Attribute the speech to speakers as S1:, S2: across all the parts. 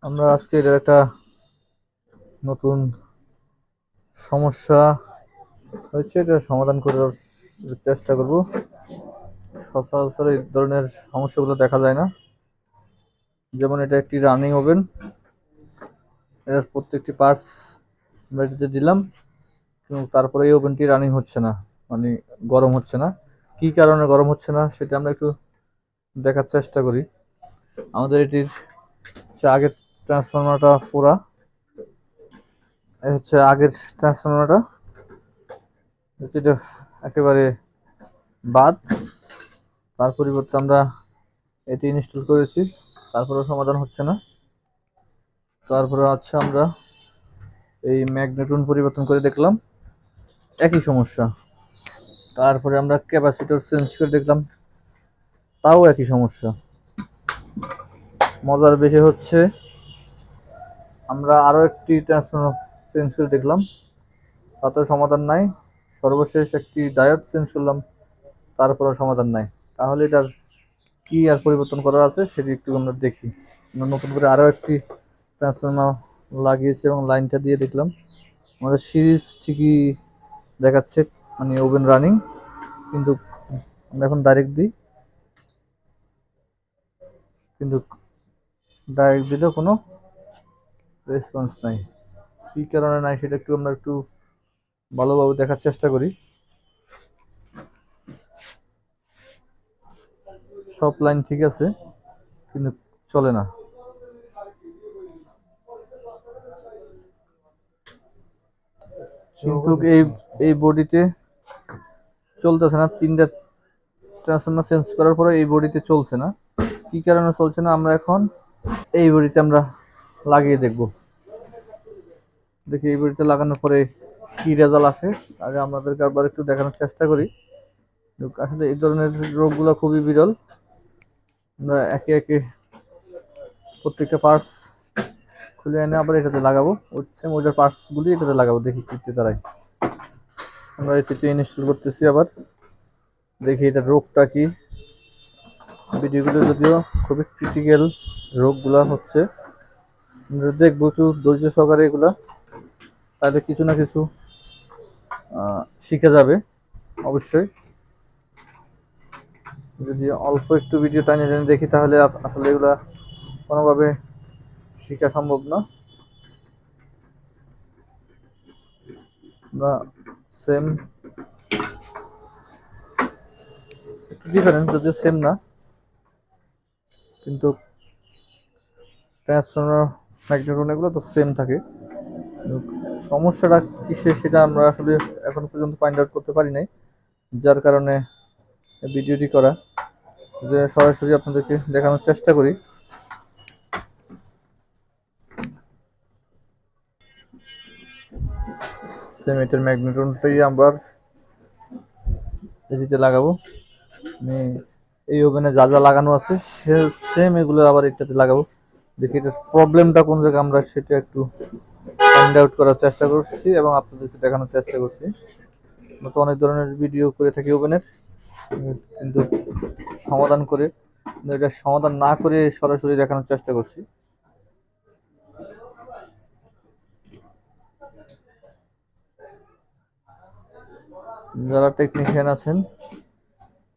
S1: আমরা আজকে এটার একটা নতুন সমস্যা হয়েছে, এটা সমাধান করার চেষ্টা করব। সচরাচর এই ধরনের সমস্যাগুলো দেখা যায় না। যেমন এটা একটি রানিং ওভেন, এটার প্রত্যেকটি পার্টস আমরা এটাতে দিলাম, কিন্তু তারপরে এই ওভেনটি রানিং হচ্ছে না, মানে গরম হচ্ছে না। কি কারণে গরম হচ্ছে না সেটা আমরা একটু দেখার চেষ্টা করি। আমাদের এটির আগের ট্রান্সফরমারটা পোড়া, এই হচ্ছে আগের ট্রান্সফরমারটা, এটা একেবারে বাদ। তার পরিবর্তে আমরা এটি ইনস্টল করেছি, তারপরেও সমাধান হচ্ছে না। তারপরে আমরা এই ম্যাগনেটন পরিবর্তন করে দেখলাম, একই সমস্যা। তারপরে আমরা ক্যাপাসিটর চেঞ্জ করে দেখলাম, তাও একই সমস্যা। মজার বিষয় হচ্ছে আমরা আরও একটি ট্রান্সফরমার চেঞ্জ করে দেখলাম, তাতে সমাধান নাই। সর্বশেষ একটি ডায়োড চেঞ্জ করলাম, তারপরেও সমাধান নাই। তাহলে এটার কি আর পরিবর্তন করা আছে সেটি একটু আমরা দেখি। আমরা নতুন করে আরও একটি ট্রান্সফরমার লাগিয়েছি এবং লাইনটা দিয়ে দেখলাম আমাদের সিরিজ ঠিকই দেখাচ্ছে, মানে ওভেন রানিং। কিন্তু আমরা এখন কিন্তু ডাইরেক্ট দিলেও কোনো রেসপন্স নাই। কী কারণে নাই সেটা আমরা একটু ভালোভাবে দেখার চেষ্টা করি। সব লাইন ঠিক আছে, কিন্তু চলে না। কিন্তু এই এই বডিতে চলতেছে না। 3টা ট্রান্সফরমার চেঞ্জ করার পরে এই বডিতে চলছে না। কি কারণে চলছে না আমরা এখন এই বডিতে আমরা লাগিয়ে দেখব। দেখি এই বডিতে লাগানোর পরে কি রেজাল্ট আসে। আগে আমাদেরকে আবার একটু দেখানোর চেষ্টা করি। আসলে এই ধরনের রোগগুলো খুবই বিরল। আমরা একে একে প্রত্যেকটা পার্টস খুলে এনে আবার এটাতে লাগাবো, সেম ওইটার পার্টসগুলি এটাতে লাগাবো, দেখি কিতে দাঁড়ায়। আমরা এটিতে ইনস্টল করতেছি, আবার দেখি এটার রোগটা কি। ভিডিওগুলো যদিও খুবই ক্রিটিক্যাল রোগগুলো হচ্ছে, আমরা দেখবো একটু ধৈর্য সহকারে এগুলা, তাহলে কিছু না কিছু শিখে যাবে অবশ্যই। যদি অল্প একটু ভিডিও টাইনে টেনে দেখি তাহলে আসলে এগুলা কোনোভাবে শেখা সম্ভব না। বা সেম একটু ডিফারেন্স, যদিও সেম না, কিন্তু ট্রান্সফরমার ম্যাগনেটন এগুলো তো সেম থাকে। সমস্যাটা কিসে সেটা আমরা আসলে এখন পর্যন্ত ফাইন্ড আউট করতে পারি নাই, যার কারণে ভিডিওটি করা, যে সরাসরি আপনাদেরকে দেখানোর চেষ্টা করি। সেম এটার ম্যাগনেটনটাই আমরা এটিতে লাগাবো। আমি এই ওভেনে যা যা লাগানো আছে সেম এগুলো আবার এটাতে লাগাবো। দেখি এটার প্রবলেমটা কোন জায়গায়, আমরা সেটা একটু ফাইন্ড আউট করার চেষ্টা করছি এবং আপনাদেরকে দেখানোর চেষ্টা করছি। আমরা তো অনেক ধরনের ভিডিও করে থাকি ওভেনের, কিন্তু সমাধান করে, এটা সমাধান না করে সরাসরি দেখানোর চেষ্টা করছি। যারা টেকনিশিয়ান আছেন,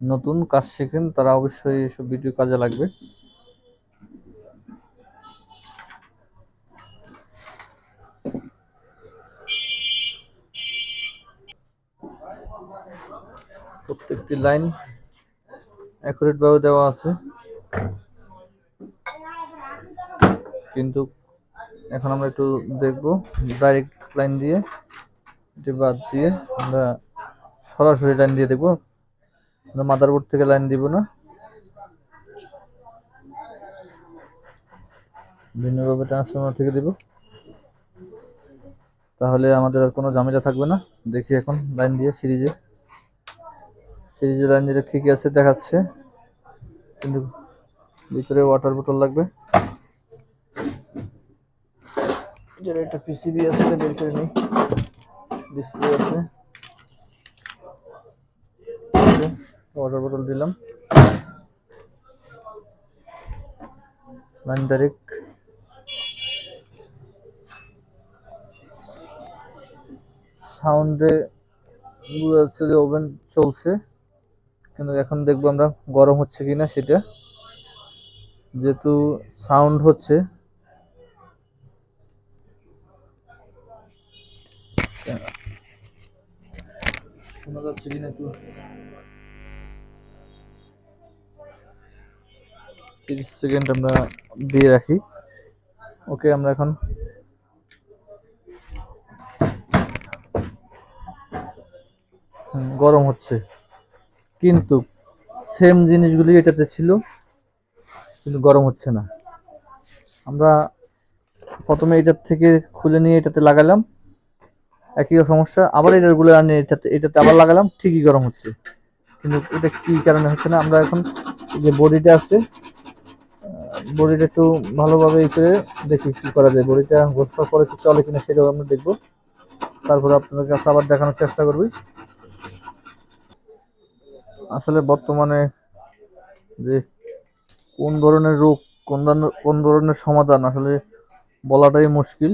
S1: নতুন কাজ শেখেন, তারা অবশ্যই এসব ভিডিও কাজে লাগবে। প্রত্যেকটি লাইন অ্যাকুরেট ভাবে দেওয়া আছে, কিন্তু এখন আমরা একটু দেখবো ডাইরেক্ট লাইন দিয়ে, এটি বাদ দিয়ে আমরা সরাসরি লাইন দিয়ে দেখবো। আমরা মাদারবোর্ড থেকে লাইন দিব না, ভিন্নভাবে ট্রান্সফরমার থেকে দিব, তাহলে আমাদের আর কোনো ঝামেলা থাকবে না। দেখি এখন লাইন দিয়ে সিরিজে লাইন দিলে ঠিকই আছে দেখাচ্ছে, কিন্তু ভিতরে ওয়াটার বোতল লাগবে। এটার একটা পিসিবি আছে, বের করে নিই। ডিসপ্লে আছে, ওয়াটার বোতল দিলাম, লাইন ডাইরেক্ট সাউন্ডে বোঝা যাচ্ছে যে ওভেন চলছে, কিন্তু এখন দেখবো আমরা গরম হচ্ছে কিনা সেটা। যেহেতু সাউন্ড হচ্ছে, শোনা যাচ্ছে কিনা একটু 30 সেকেন্ড আমরা দিয়ে রাখি। ওকে, আমরা এখন গরম হচ্ছে, কিন্তু সেম জিনিসগুলি এটাতে ছিল, কিন্তু গরম হচ্ছে না। আমরা প্রথমে এটার থেকে খুলে নিয়ে এটাতে লাগালাম, একই সমস্যা। আবার এটাগুলো আনি এটাতে আবার লাগালাম, ঠিকই গরম হচ্ছে, কিন্তু এটা কি কারণে হচ্ছে না। আমরা এখন যে বডিটা আছে, বডিটা একটু ভালোভাবে ই করে দেখি কি করা যায়। বডিটা ঘষার পরে কি চলে কিনা সেটাও আমরা দেখবো, তারপরে আপনাদের কাছে আবার দেখানোর চেষ্টা করবি। আসলে বর্তমানে যে কোন ধরনের রোগ, কোন ধরনের সমাধান আসলে বলাটাই মুশকিল।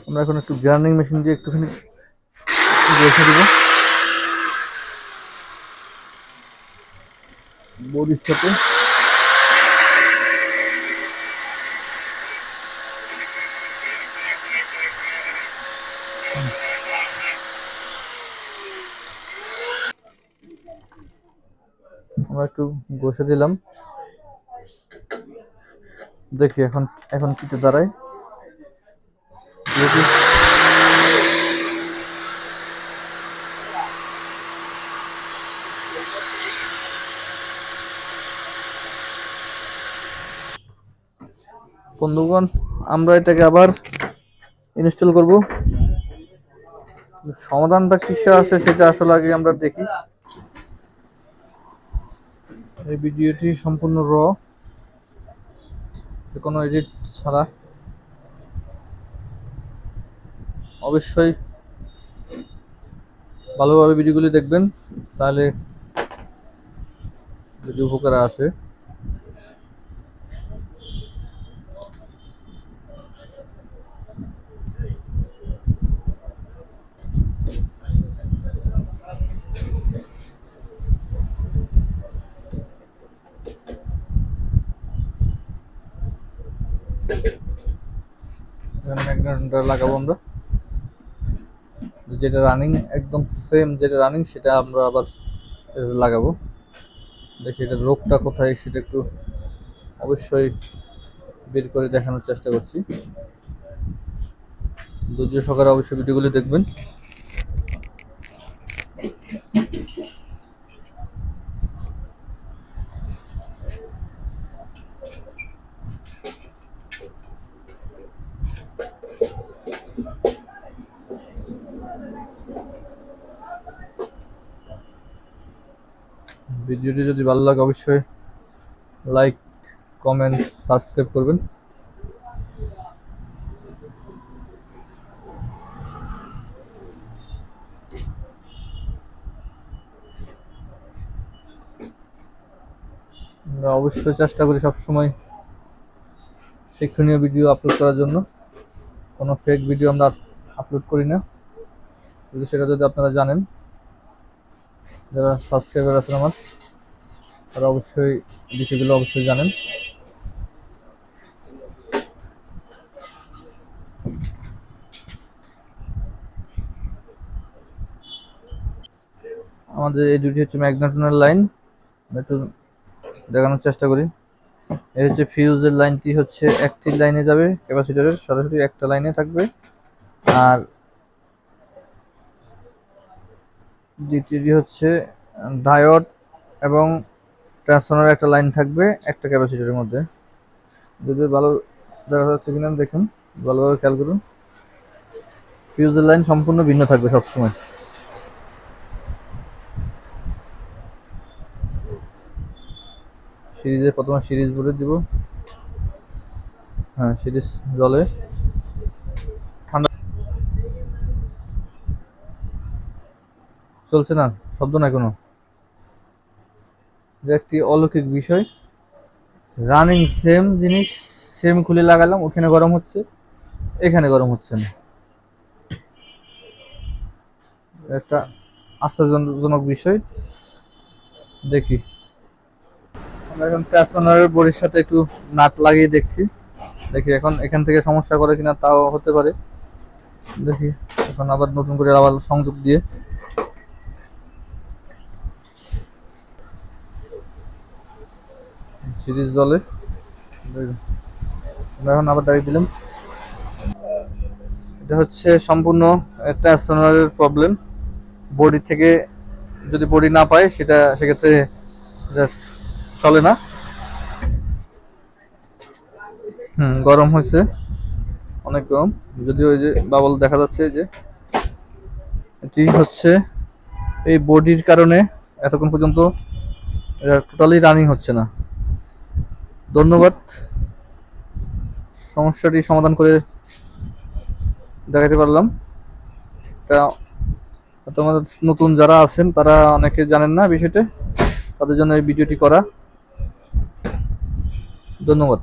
S1: আমরা এখন একটু গ্রাইন্ডিং মেশিন দিয়ে একটুখানি রেখে দিব বডির সাথে। আমরা একটু ঘষে দিলাম, দেখি এখন এখন কিতে দাঁড়ায়। দেখি বন্ধুগণ, আমরা এটাকে আবার ইনস্টল করব। সমাধানটা কিসে আসে সেটা আসলে আগে আমরা দেখি। এই ভিডিওটি সম্পূর্ণ কোনো এডিট ছাড়া। অবশ্যই ভালোভাবে ভিডিওগুলি দেখবেন, তাহলে যদি উপকার আসে। ম্যাগনেটটা লাগাবো আমরা, যেটা রানিং, একদম সেম যেটা রানিং সেটা আমরা আবার লাগাবো। দেখি এটা রোগটা কোথায় সেটা একটু অবশ্যই বের করে দেখানোর চেষ্টা করছি। ধৈর্য সহকারে অবশ্যই ভিডিওগুলি দেখবেন। ভিডিওটি যদি ভালো লাগে অবশ্যই লাইক, কমেন্ট, সাবস্ক্রাইব করবেন। আমরা অবশ্যই চেষ্টা করি সবসময় শিক্ষণীয় ভিডিও আপলোড করার জন্য। কোনো ফেক ভিডিও আমরা আপলোড করি না, যদি সেটা যদি আপনারা জানেন, যারা সাবস্ক্রাইবার আছেন আমার, তারা অবশ্যই বিষয়গুলো অবশ্যই জানেন। আমাদের এই দুটি হচ্ছে ম্যাগনেটনের লাইন, একটু দেখানোর চেষ্টা করি। এই হচ্ছে ফিউজের লাইনটি হচ্ছে একটি লাইনে যাবে, ক্যাপাসিটরের সরাসরি একটা লাইনে থাকবে। আর দ্বিতীয়টি হচ্ছে ডায়োড এবং ট্রান্সফরমারের একটা লাইন থাকবে একটা ক্যাপাসিটরের মধ্যে। যদি ভালো দেখা যাচ্ছে কিনা দেখুন, ভালোভাবে খেয়াল করুন। ফিউজের লাইন সম্পূর্ণ ভিন্ন থাকবে সবসময়। সিরিজে প্রথমে সিরিজ ভরে দিব। হ্যাঁ, সিরিজ জলে ঠান্ডা চলছে না, শব্দ নাই কোনো। যে একটি অলৌকিক বিষয়, রানিং সেম জিনিস, সেম খুলে লাগালাম, ওখানে গরম হচ্ছে, এখানে গরম হচ্ছে না। একটা আশ্চর্যজনক বিষয়। দেখি, আমরা এখন প্যাসওনারের বডির সাথে একটু নাট লাগিয়ে দেখছি। দেখি এখন এখান থেকে সমস্যা করে কিনা, তাও হতে পারে। দেখি, এখন আবার নতুন করে আবার সংযোগ দিয়ে সিরিজ জলে আমরা এখন আবার দাঁড়িয়ে দিলাম। এটা হচ্ছে সম্পূর্ণ ট্রান্সফরমারের প্রবলেম। বডি থেকে যদি বডি না পায় সেক্ষেত্রে এটা চলে না। গরম হয়েছে, অনেক গরম। যদিও ওই যে বাবল দেখা যাচ্ছে, যে এটি হচ্ছে এই বডির কারণে এতক্ষণ পর্যন্ত এটা টোটালি রানিং হচ্ছে না। ধন্যবাদ, সমস্যাটি সমাধান করে দেখাতে পারলাম। এটা তোমাদের নতুন যারা আছেন তারা অনেকে জানেন না বিষয়টা, তাদের জন্য এই ভিডিওটি করা। ধন্যবাদ।